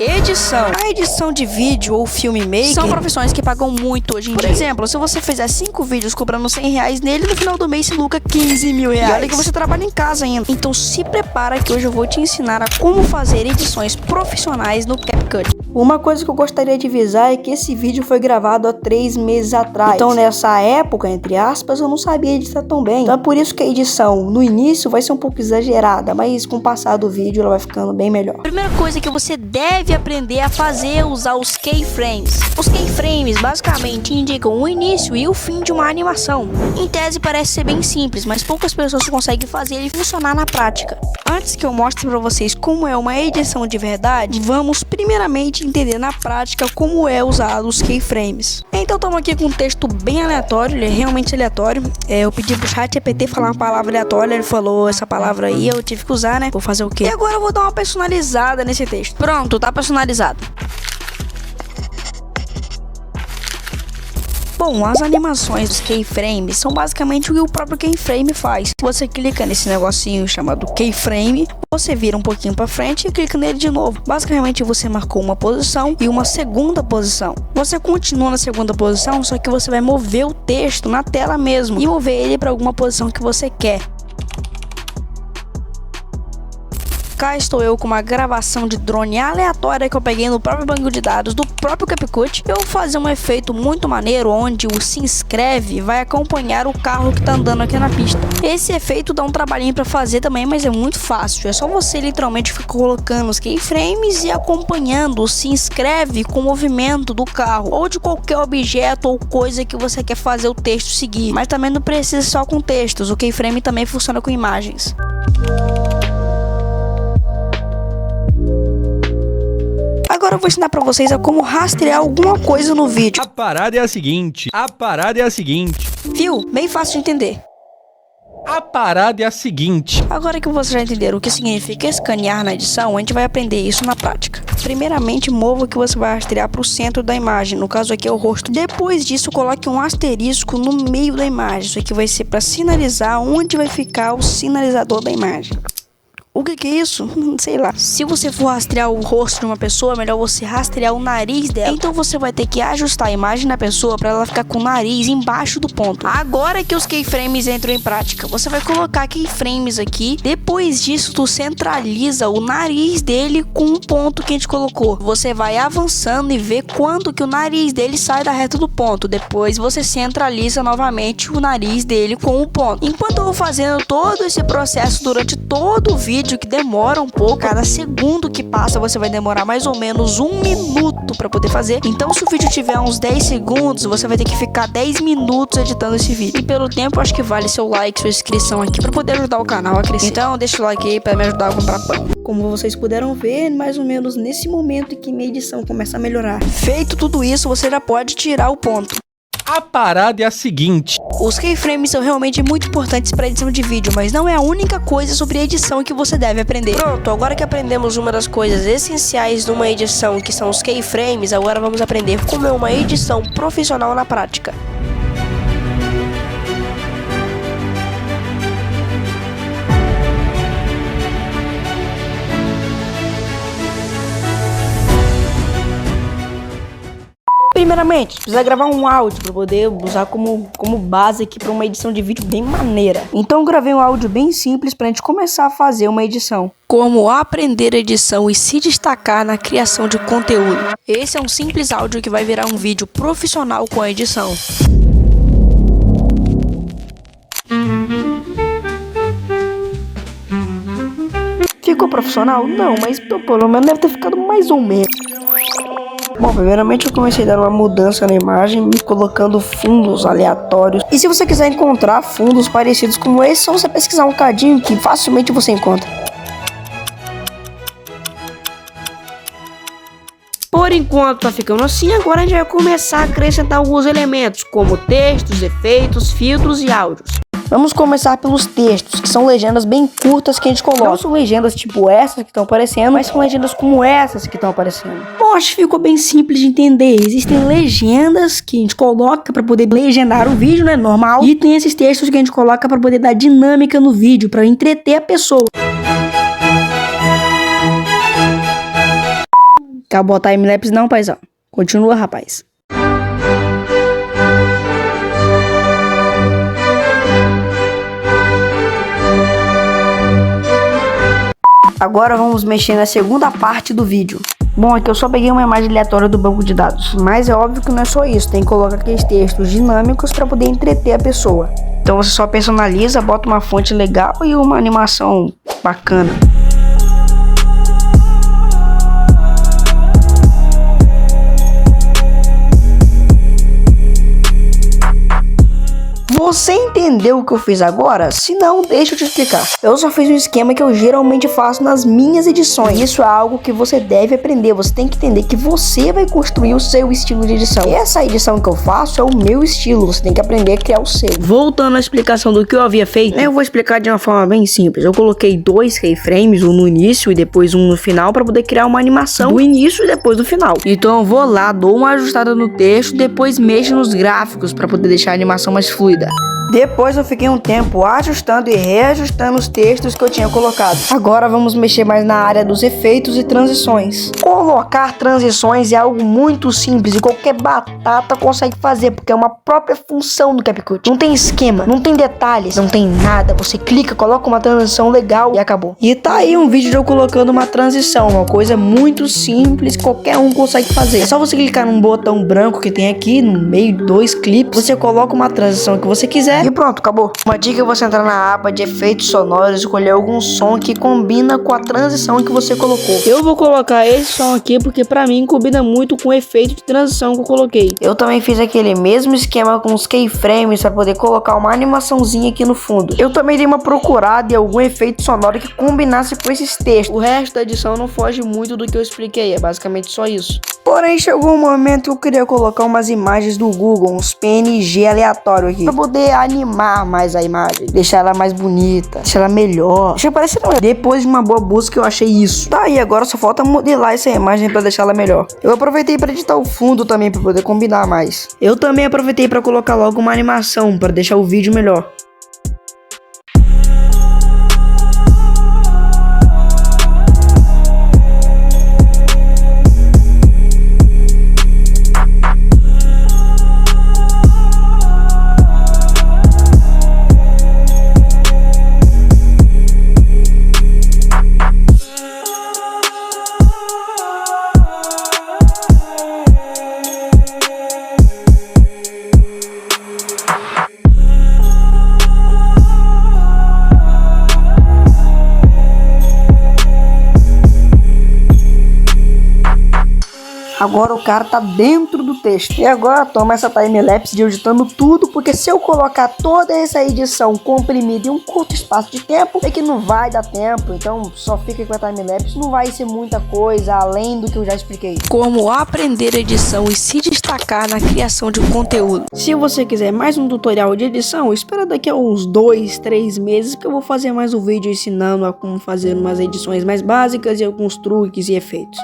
edição. A edição de vídeo ou filmmaker são profissões que pagam muito hoje em dia. Por exemplo, se você fizer 5 vídeos cobrando R$100 nele, no final do mês você lucra R$15 mil. E olha que você trabalha em casa ainda. Então se prepara que hoje eu vou te ensinar a como fazer edições profissionais no CapCut. Uma coisa que eu gostaria de avisar é que esse vídeo foi gravado há 3 meses atrás. Então nessa época, entre aspas, eu não sabia editar tão bem. Então é por isso que a edição no início vai ser um pouco exagerada, mas com o passar do vídeo ela vai ficando bem melhor. A primeira coisa que você deve aprender a fazer é usar os keyframes. Os keyframes basicamente indicam o início e o fim de uma animação. Em tese parece ser bem simples, mas poucas pessoas conseguem fazer ele funcionar na prática. Antes que eu mostre para vocês como é uma edição de verdade, vamos primeiramente entender na prática como é usado os keyframes. Então estamos aqui com um texto bem aleatório, ele é realmente aleatório. Eu pedi pro ChatGPT falar uma palavra aleatória, ele falou essa palavra aí, eu tive que usar, né? Vou fazer o quê? E agora eu vou dar uma personalizada nesse texto. Pronto, tá personalizado. Bom, as animações dos keyframes são basicamente o que o próprio keyframe faz. Você clica nesse negocinho chamado keyframe, você vira um pouquinho para frente e clica nele de novo. Basicamente você marcou uma posição e uma segunda posição. Você continua na segunda posição, só que você vai mover o texto na tela mesmo e mover ele para alguma posição que você quer. Cá estou eu com uma gravação de drone aleatória que eu peguei no próprio banco de dados do próprio CapCut. Eu vou fazer um efeito muito maneiro onde o se inscreve vai acompanhar o carro que tá andando aqui na pista. Esse efeito dá um trabalhinho para fazer também, mas é muito fácil. É só você literalmente ficar colocando os keyframes e acompanhando o se inscreve com o movimento do carro ou de qualquer objeto ou coisa que você quer fazer o texto seguir. Mas também não precisa só com textos, o keyframe também funciona com imagens. Agora eu vou ensinar pra vocês a como rastrear alguma coisa no vídeo. A parada é a seguinte. Viu? Bem fácil de entender. A parada é a seguinte. Agora que vocês já entenderam o que significa escanear na edição, a gente vai aprender isso na prática. Primeiramente, mova o que você vai rastrear para o centro da imagem, no caso aqui é o rosto. Depois disso, coloque um asterisco no meio da imagem. Isso aqui vai ser para sinalizar onde vai ficar o sinalizador da imagem. O que é isso? Sei lá. Se você for rastrear o rosto de uma pessoa, é melhor você rastrear o nariz dela. Então você vai ter que ajustar a imagem da pessoa para ela ficar com o nariz embaixo do ponto. Agora que os keyframes entram em prática, você vai colocar keyframes aqui. Depois disso, tu centraliza o nariz dele com o ponto que a gente colocou. Você vai avançando e vê quando que o nariz dele sai da reta do ponto. Depois você centraliza novamente o nariz dele com o ponto. Enquanto eu vou fazendo todo esse processo durante todo o vídeo, que demora um pouco, cada segundo que passa você vai demorar mais ou menos 1 minuto para poder fazer. Então se o vídeo tiver uns 10 segundos, você vai ter que ficar 10 minutos editando esse vídeo. E pelo tempo, acho que vale seu like, sua inscrição aqui para poder ajudar o canal a crescer. Então deixa o like aí para me ajudar a comprar pão. Como vocês puderam ver, mais ou menos nesse momento que minha edição começa a melhorar. Feito tudo isso, você já pode tirar o ponto. A parada é a seguinte. Os keyframes são realmente muito importantes para edição de vídeo, mas não é a única coisa sobre edição que você deve aprender. Pronto, agora que aprendemos uma das coisas essenciais de uma edição, que são os keyframes, agora vamos aprender como é uma edição profissional na prática. Primeiramente, precisa gravar um áudio para poder usar como base aqui para uma edição de vídeo bem maneira. Então eu gravei um áudio bem simples para a gente começar a fazer uma edição. Como aprender edição e se destacar na criação de conteúdo. Esse é um simples áudio que vai virar um vídeo profissional com a edição. Ficou profissional? Não, mas pelo menos deve ter ficado mais ou menos. Bom, primeiramente eu comecei a dar uma mudança na imagem, colocando fundos aleatórios. E se você quiser encontrar fundos parecidos como esse, é só você pesquisar um cadinho que facilmente você encontra. Por enquanto tá ficando assim, agora a gente vai começar a acrescentar alguns elementos, como textos, efeitos, filtros e áudios. Vamos começar pelos textos, que são legendas bem curtas que a gente coloca. Não são legendas tipo essas que estão aparecendo, mas são legendas como essas que estão aparecendo. Bom, acho que ficou bem simples de entender. Existem legendas que a gente coloca para poder legendar o vídeo, né, normal. E tem esses textos que a gente coloca para poder dar dinâmica no vídeo, para entreter a pessoa. Quer botar timelapse não, paizão? Continua, rapaz. Agora vamos mexer na segunda parte do vídeo. Bom, aqui eu só peguei uma imagem aleatória do banco de dados, mas é óbvio que não é só isso, tem que colocar aqueles textos dinâmicos para poder entreter a pessoa. Então você só personaliza, bota uma fonte legal e uma animação bacana. Você entendeu o que eu fiz agora? Se não, deixa eu te explicar. Eu só fiz um esquema que eu geralmente faço nas minhas edições. Isso é algo que você deve aprender. Você tem que entender que você vai construir o seu estilo de edição. E essa edição que eu faço é o meu estilo. Você tem que aprender a criar o seu. Voltando à explicação do que eu havia feito, eu vou explicar de uma forma bem simples. Eu coloquei 2 keyframes, um no início e depois um no final, para poder criar uma animação do início e depois do final. Então eu vou lá, dou uma ajustada no texto, depois mexo nos gráficos para poder deixar a animação mais fluida. Depois eu fiquei um tempo ajustando e reajustando os textos que eu tinha colocado. Agora vamos mexer mais na área dos efeitos e transições. Colocar transições é algo muito simples e qualquer batata consegue fazer, porque é uma própria função do CapCut. Não tem esquema, não tem detalhes, não tem nada. Você clica, coloca uma transição legal e acabou. E tá aí um vídeo de eu colocando uma transição, uma coisa muito simples, qualquer um consegue fazer. É só você clicar num botão branco que tem aqui no meio, 2 clipes, você coloca uma transição que você quiser e pronto, acabou. Uma dica é você entrar na aba de efeitos sonoros e escolher algum som que combina com a transição que você colocou. Eu vou colocar esse som aqui porque pra mim combina muito com o efeito de transição que eu coloquei. Eu também fiz aquele mesmo esquema com os keyframes para poder colocar uma animaçãozinha aqui no fundo. Eu também dei uma procurada em algum efeito sonoro que combinasse com esses textos. O resto da edição não foge muito do que eu expliquei, é basicamente só isso. Porém, chegou um momento que eu queria colocar umas imagens do Google, uns PNG aleatórios aqui, pra poder animar mais a imagem, deixar ela mais bonita, deixar ela melhor, deixar parecendo. Depois de uma boa busca eu achei isso. Tá aí, agora só falta modelar essa imagem pra deixar ela melhor. Eu aproveitei pra editar o fundo também pra poder combinar mais. Eu também aproveitei pra colocar logo uma animação pra deixar o vídeo melhor. Agora o cara tá dentro do texto. E agora toma essa timelapse de eu editando tudo, porque se eu colocar toda essa edição comprimida em um curto espaço de tempo, é que não vai dar tempo. Então só fica com a timelapse, não vai ser muita coisa além do que eu já expliquei. Como aprender edição e se destacar na criação de conteúdo. Se você quiser mais um tutorial de edição, espera daqui a uns 2, 3 meses que eu vou fazer mais um vídeo ensinando a como fazer umas edições mais básicas e alguns truques e efeitos.